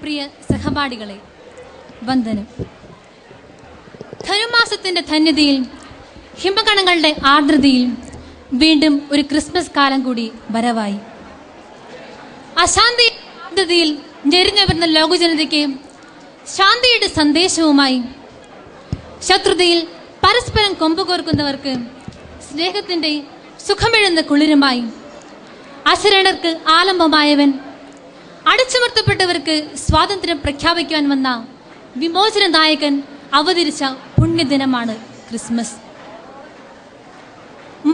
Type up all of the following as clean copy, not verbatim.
പ്രിയ സഹപാഠികളെ, വന്ദനം. ധനുമാസത്തിന്റെ ധന്യതയിൽ, ഹിമകണങ്ങളുടെ ആർദ്രതയിൽ വീണ്ടും ഒരു ക്രിസ്മസ് കാലം കൂടി വരവായി. അശാന്തി ആർദ്രതയിൽ ഞെരിഞ്ഞു വരുന്ന ലോകജനതയ്ക്ക് ശാന്തിയുടെ സന്ദേശവുമായി, ശത്രുതയിൽ പരസ്പരം കൊമ്പുകോർക്കുന്നവർക്ക് സ്നേഹത്തിന്റെ സുഖമെഴുന്ന കുളിരുമായി, അശരണർക്ക് ആലംബമായവൻ, അടിച്ചമർത്തപ്പെട്ടവർക്ക് സ്വാതന്ത്ര്യം പ്രഖ്യാപിക്കുവാൻ വന്ന വിമോചന നായകൻ അവതരിച്ച പുണ്യദിനമാണ് ക്രിസ്മസ്.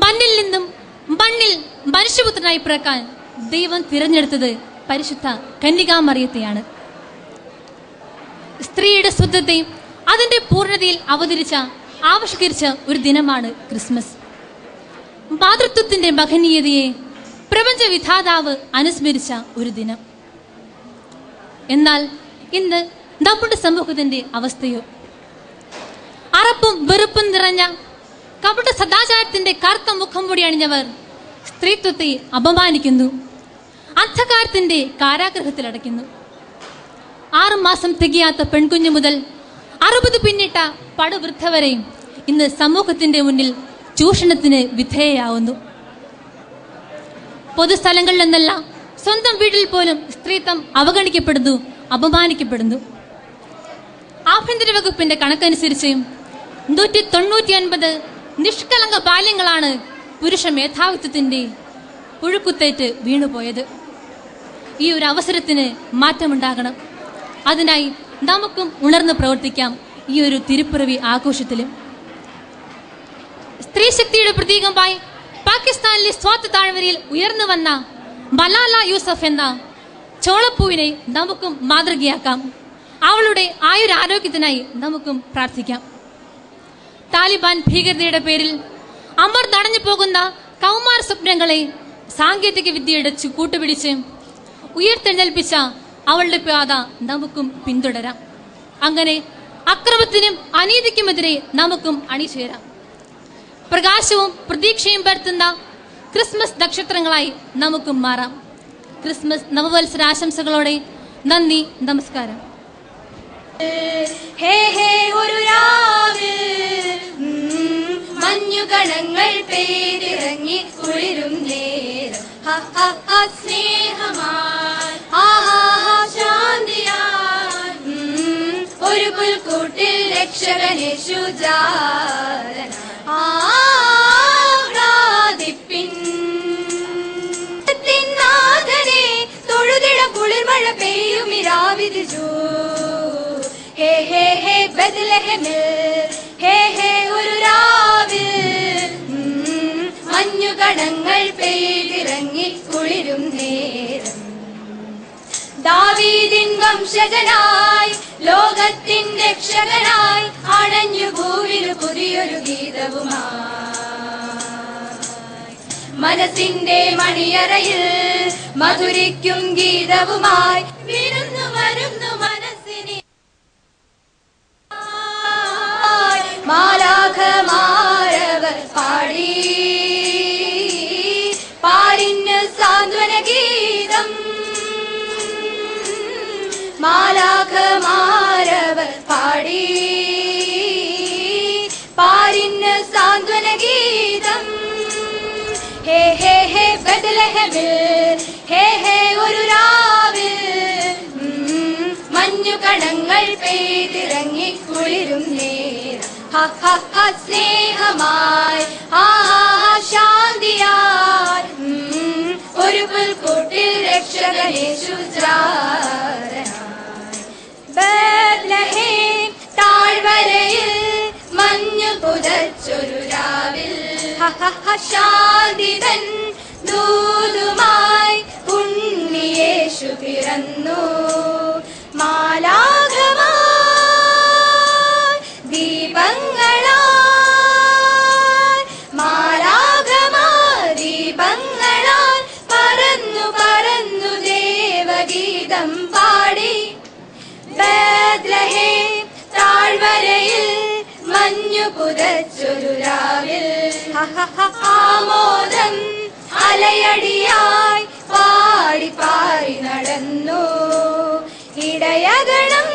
മണ്ണിൽ നിന്നും മണ്ണിൽ മനുഷ്യപുത്രനായി പിറക്കാൻ ദൈവം തിരഞ്ഞെടുത്തത് പരിശുദ്ധ കന്യകാമറിയത്തെയാണ്. സ്ത്രീയുടെ സ്വത്വത്തെ അതിന്റെ പൂർണ്ണതയിൽ ആവിഷ്കരിച്ച ഒരു ദിനമാണ് ക്രിസ്മസ്. മാതൃത്വത്തിന്റെ മഹനീയതയെ പ്രപഞ്ച വിധാതാവ് അനുസ്മരിച്ച ഒരു ദിനം. എന്നാൽ ഇന്ന് നമ്മുടെ സമൂഹത്തിന്റെ അവസ്ഥയോ? അറപ്പും വെറുപ്പും നിറഞ്ഞ കപട സദാചാരത്തിന്റെ കറുത്ത മുഖം മൂടി അണിഞ്ഞവർ സ്ത്രീത്വത്തെ അപമാനിക്കുന്നു, അന്ധകാരത്തിന്റെ കാരാഗ്രഹത്തിൽ അടയ്ക്കുന്നു. 6 മാസം തികയാത്ത പെൺകുഞ്ഞു മുതൽ 60 പിന്നിട്ട പടുവൃദ്ധ വരെ ഇന്ന് സമൂഹത്തിന്റെ മുന്നിൽ ചൂഷണത്തിന് വിധേയയാവുന്നു. പൊതുസ്ഥലങ്ങളിൽ നിന്നല്ല, സ്വന്തം വീട്ടിൽ പോലും സ്ത്രീത്വം അവഗണിക്കപ്പെടുന്നു, അപമാനിക്കപ്പെടുന്നു. ആഭ്യന്തര വകുപ്പിന്റെ കണക്കനുസരിച്ച് 199 നിഷ്കളങ്ക ബാല്യങ്ങളാണ് പുരുഷ മേധാവിത്വത്തിന്റെ പുഴുക്കുത്തേറ്റ് വീണുപോയത്. ഈ ഒരു അവസരത്തിന് മാറ്റമുണ്ടാകണം. അതിനായി നമുക്കും ഉണർന്ന് പ്രവർത്തിക്കാം. ഈ ഒരു തിരുപ്പിറവി ആഘോഷത്തിലും സ്ത്രീ ശക്തിയുടെ പ്രതീകമായി പാകിസ്ഥാനിലെ സ്വാത്ത് താഴ്വരയിൽ ഉയർന്നു വന്ന മലാല യൂസഫ് എന്ന ചോളപ്പൂവിനെ നമുക്കും മാതൃകയാക്കാം. അവളുടെ ആയുരാരോഗ്യത്തിനായി നമുക്കും പ്രാർത്ഥിക്കാം. താലിബാൻ ഭീകരതയുടെ പേരിൽ അമർ തടഞ്ഞു പോകുന്ന കൗമാര സ്വപ്നങ്ങളെ സാങ്കേതിക വിദ്യയുടെ കൂട്ടുപിടിച്ച് ഉയർത്തെഴുന്നേൽപ്പിച്ച അവളുടെ പാത നമുക്കും പിന്തുടരാം. അങ്ങനെ അക്രമത്തിനും അനീതിക്കുമെതിരെ നമുക്കും അണിചേരാം. പ്രകാശവും പ്രതീക്ഷയും പരത്തുന്ന ക്രിസ്മസ് നക്ഷത്രങ്ങളായി നമുക്കും മാറാം. ക്രിസ്മസ് നവവത്സരാശംസകളോടെ നന്ദി, നമസ്കാരം. ഹേ ഹേ ഒരു രാവിൽ മഞ്ഞുകണങ്ങൾ പെയ്തിറങ്ങി കുളിരും നേരം, സ്നേഹമായി ശാന്തിയായി ഒരു പുൽക്കൂട്ടിൽ രക്ഷകനേശു ജാതനായി ആഹ്ലാദിപ്പിൻ. നാഥനെ തൊഴുതിട കുളിർമഴ പെയ്യും ഇരാവിതിജൂ. ഹേ ഹേ ഹേ ബത്ലഹേമിൽ, ഹേ ഹേ ഒരു രാവിൽ മഞ്ഞുകണങ്ങൾ പെയ്തിറങ്ങി കുളിരും നേരം. ദാവീദിൻ വംശജനായി ലോകത്തിൻ രക്ഷകനായി അണഞ്ഞു ഭൂവിൽ പുതിയൊരു ഗീതവുമായി, മനസ്സിന്റെ മണിയറയിൽ മധുരിക്കും ഗീതവുമായി വിരുന്നു വരുന്നു മനസ്സിനെ. മാലാഖമാരവർ പാടി പാരിന് സാന്ത്വന ഗീതം, മാലാഖമാരവർ പാടി പാരിന് സാന്ത്വന ഗീതം. ഹേ ഹേ ഹേ ബത്ലഹേമിൽ, ഹേ ഹേ ഒരു രാവിൽ മഞ്ഞുകണങ്ങൾ പെയ്തിറങ്ങി കുളിരും നേരം, സ്നേഹമായി ശാന്തിയായി ഒരു പുൽക്കൂട്ടിൽ രക്ഷകനേശു ജാതനായി. ബത്ലഹേം താഴ്വരയിൽ മഞ്ഞു പുതച്ചൊരു രാവിൽ ശാന്തിതൻ ദൂതുമായി ഉണ്ണിയേശു പിറന്നു. മാലാഖമാർ ദീപങ്ങളാൽ, മാലാഖമാർ ദീപങ്ങളാൽ പറന്നു പറന്നു ദേവഗീതം പാടി. ബത്ലഹേം താഴ്വരയിൽ മഞ്ഞു പുതച്ചൊരു രാവിൽ ആമോദം അലയടിയായി പാടി പാടി നടന്നു. ഇടയഗണം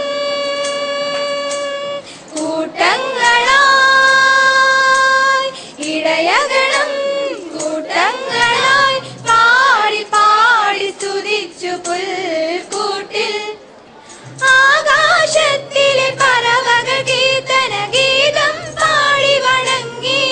കൂട്ടങ്ങളായി, ഇടയഗണം കൂട്ടങ്ങളായി പാടി പാടി സ്തുതിച്ചു പുൽക്കൂട്ടിൽ. ആകാശത്തിലെ പറവകൾ കീർത്തന ഗീതം പാടി വണങ്ങി.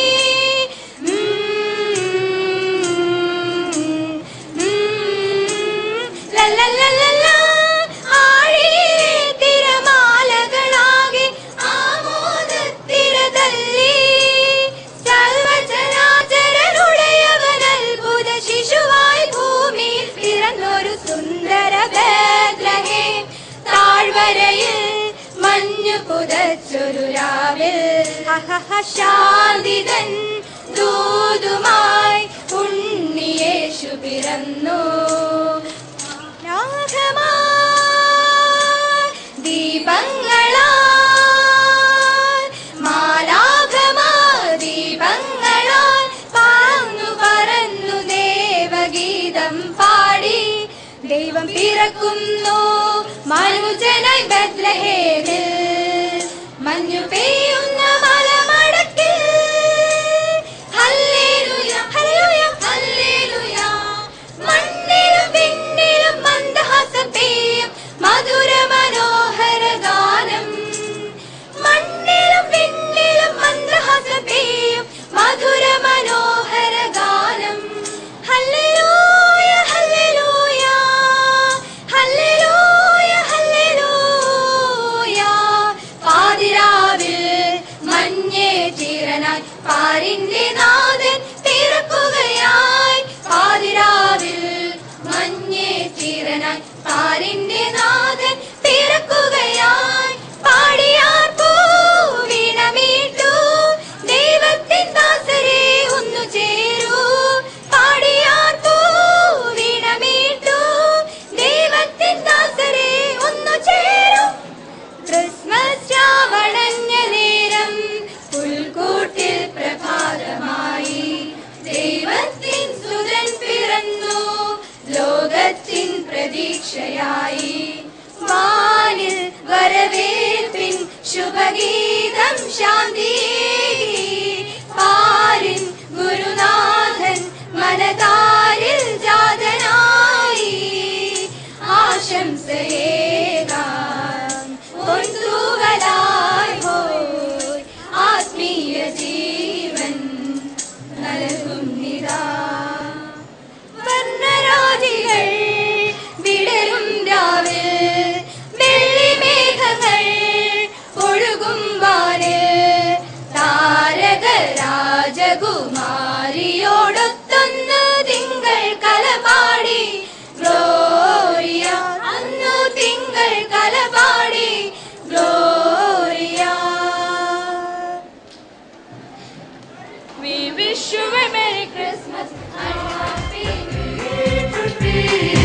ആഴിയിലെ തിരമാലകളാകെ ആമോദത്തിര തല്ലി. സർവചരാചരനുടയവൻ അത്ഭുത ശിശുവായി ഭൂമിയിൽ പിറന്നൊരു സുന്ദര ബേത്ലഹേം. താഴ്വരയിൽ മഞ്ഞു പുതച്ചൊരു രാവിൽ ശാന്തിതൻ ദൂതുമായി ഉണ്ണിയേശു പിറന്നു. ദീപങ്ങളാൽ മാലാഖമാർ ദീപങ്ങളാൽ പാർന്നു പറന്നു ദേവഗീതം പാടി. ദൈവം പിറക്കുന്നു മനുജനായി ബത്ലഹേമിൽ, മഞ്ഞു പെയ്യുന്ന മലമടക്കിൽ. ഹല്ലേലൂയ ഹല്ലേലൂയ ഹല്ലേലൂയ. മണ്ണിലും വിണ്ണിലും മന്ദഹാസം പെയ്യും മധുര മനോഹര ഗാനം. മണ്ണിലും വിണ്ണിലും മന്ദഹാസം പെയ്യും മധുര മനോഹര ഗാനം. ഹല്ലേലൂയ ഹല്ലേലൂയ ഹല്ലേലൂയ ഹല്ലേലൂയ. പാതിരാവിൽ മഞ്ഞേ ചിരനായി പാരിന്റെ നാഥൻ പിറക്കുകയായി. പാതിരാവിൽ മഞ്ഞേ ചിരനായി പാരിന്റെ നാഥൻ പിറക്കുകയായി. പാടിയാർപ്പൂ വീണമീട്ടു ദൈവത്തിൻ ദാസരെ ഒന്നു ചേരൂ. പാടിയാർപ്പൂ വീണമീട്ടു ദൈവത്തിൻ ദാസരെ ഒന്നു ചേരൂ. ക്രിസ്മസ് രാവണഞ്ഞ നേരം പുൽക്കൂട്ടിൽ പ്രഭാതമായി. ദൈവത്തിൻ സുതൻ പിറന്നു ലോകത്തിൻ പ്രതീക്ഷയായി. വാനിൽ വരവേൽപ്പിൻ ശുഭഗീതം ശാന്തിയേകി. പാരിൻ ഗുരുനാഥൻ മനതാരിൽ ജാതനായി. ആശംസയേകാൻ പൊൻതൂവലായി പോയി ആത്മീയ ജീവൻ നൽകുന്നിതാ. വർണ്ണരാജികൾ വിടരും രാവിൽ, വെള്ളിമേഘങ്ങൾ ഒഴുകും വാനിൽ. താരക രാജകുമാരിയോടൊത്തൊന്ന് തിങ്കൾ കലപാടി. ഗ്ലോറിയ അന്നു തിങ്കൾ കലപാടി. Gloria. We wish you a Merry Christmas and Happy New Year.